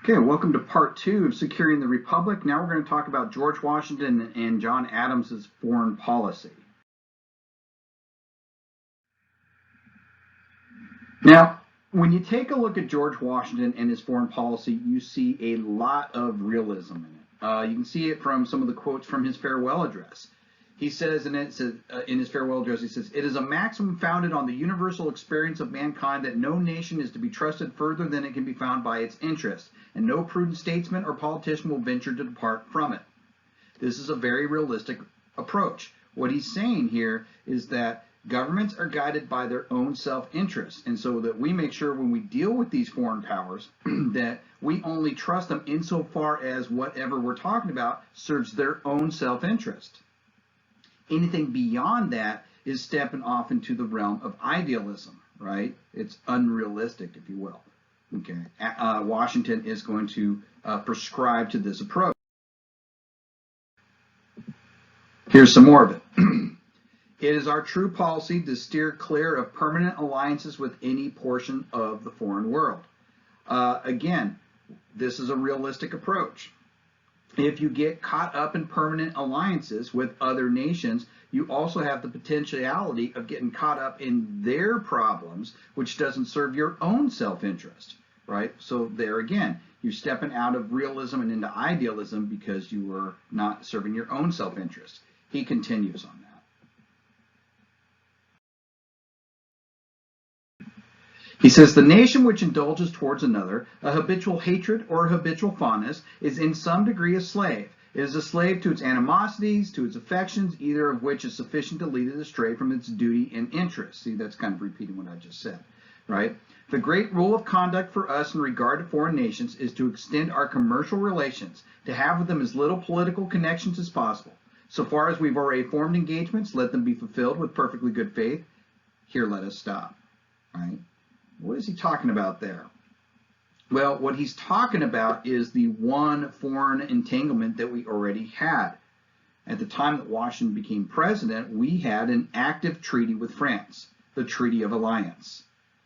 Okay, welcome to part 2 of Securing the Republic. Now we're going to talk about George Washington and John Adams's foreign policy. Now, when you take a look at George Washington and his foreign policy, you see a lot of realism in it. You can see it from some of the quotes from his farewell address. He says, in his farewell address, he says, "It is a maxim founded on the universal experience of mankind that no nation is to be trusted further than it can be found by its interest, and no prudent statesman or politician will venture to depart from it." This is a very realistic approach. What he's saying here is that governments are guided by their own self-interest, and so that we make sure when we deal with these foreign powers that we only trust them insofar as whatever we're talking about serves their own self-interest. Anything beyond that is stepping off into the realm of idealism, right? It's unrealistic, if you will. Okay, Washington is going to prescribe to this approach. Here's some more of it. It is our true policy to steer clear of permanent alliances with any portion of the foreign world. Again, this is a realistic approach. If you get caught up in permanent alliances with other nations, you also have the potentiality of getting caught up in their problems, which doesn't serve your own self-interest, right? So there again, you're stepping out of realism and into idealism because you are not serving your own self-interest. He continues on that. He says, "The nation which indulges towards another a habitual hatred or a habitual fondness is in some degree a slave. It is a slave to its animosities, to its affections, either of which is sufficient to lead it astray from its duty and interest." See, that's kind of repeating what I just said, right? "The great rule of conduct for us in regard to foreign nations is to extend our commercial relations, to have with them as little political connections as possible. So far as we've already formed engagements, let them be fulfilled with perfectly good faith. Here let us stop," right? What is he talking about there? Well, what he's talking about is the one foreign entanglement that we already had. At the time that Washington became president, we had an active treaty with France, the Treaty of Alliance,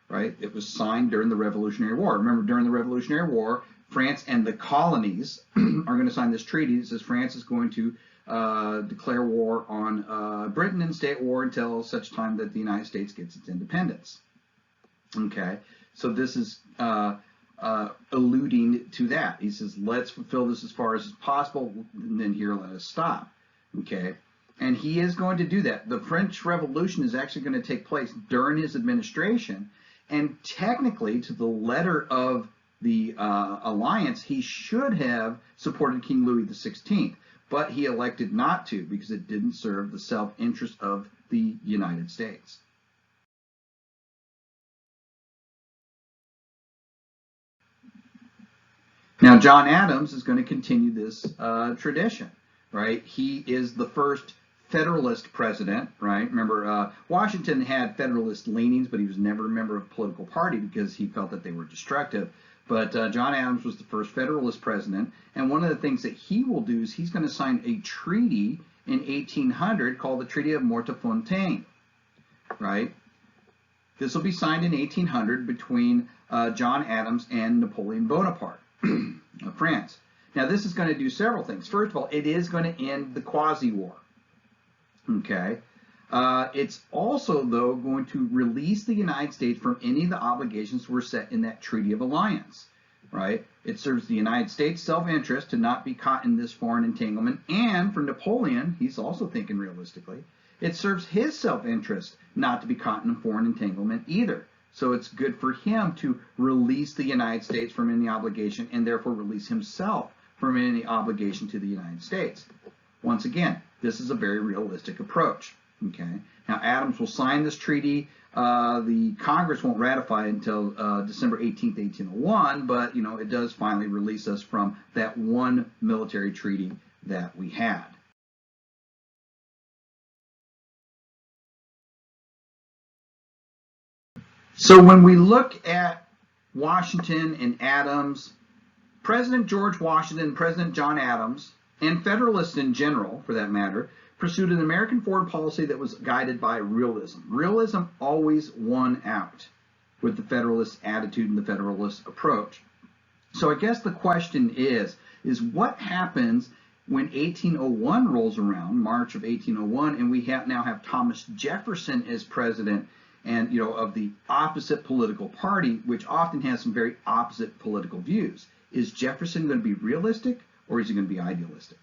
right? It was signed during the Revolutionary War. Remember, during the Revolutionary War, France and the colonies are going to sign this treaty that says France is going to declare war on Britain and stay at war until such time that the United States gets its independence. Okay, so this is alluding to that. He says, let's fulfill this as far as possible, and then here let us stop. Okay, and he is going to do that. The French Revolution is actually going to take place during his administration, and technically, to the letter of the alliance, he should have supported King Louis XVI, but he elected not to because it didn't serve the self-interest of the United States. Now, John Adams is going to continue this tradition, right? He is the first Federalist president, right? Remember, Washington had Federalist leanings, but he was never a member of a political party because he felt that they were destructive. But John Adams was the first Federalist president, and one of the things that he will do is he's going to sign a treaty in 1800 called the Treaty of Mortefontaine, right? This will be signed in 1800 between John Adams and Napoleon Bonaparte of France. Now, this is going to do several things. First of all, it is going to end the quasi-war. Okay. It's also, though, going to release the United States from any of the obligations that were set in that Treaty of Alliance, right? It serves the United States' self-interest to not be caught in this foreign entanglement, and for Napoleon, he's also thinking realistically, it serves his self-interest not to be caught in a foreign entanglement either. So it's good for him to release the United States from any obligation and therefore release himself from any obligation to the United States. Once again, this is a very realistic approach. Okay. Now, Adams will sign this treaty. The Congress won't ratify it until December 18th, 1801, but, you know, it does finally release us from that one military treaty that we had. So when we look at Washington and Adams, President George Washington, President John Adams, and Federalists in general, for that matter, pursued an American foreign policy that was guided by realism. Realism always won out with the Federalist attitude and the Federalist approach. So I guess the question is what happens when 1801 rolls around, March of 1801, and we now have Thomas Jefferson as president, and of the opposite political party, which often has some very opposite political views. Is Jefferson going to be realistic, or is he going to be idealistic?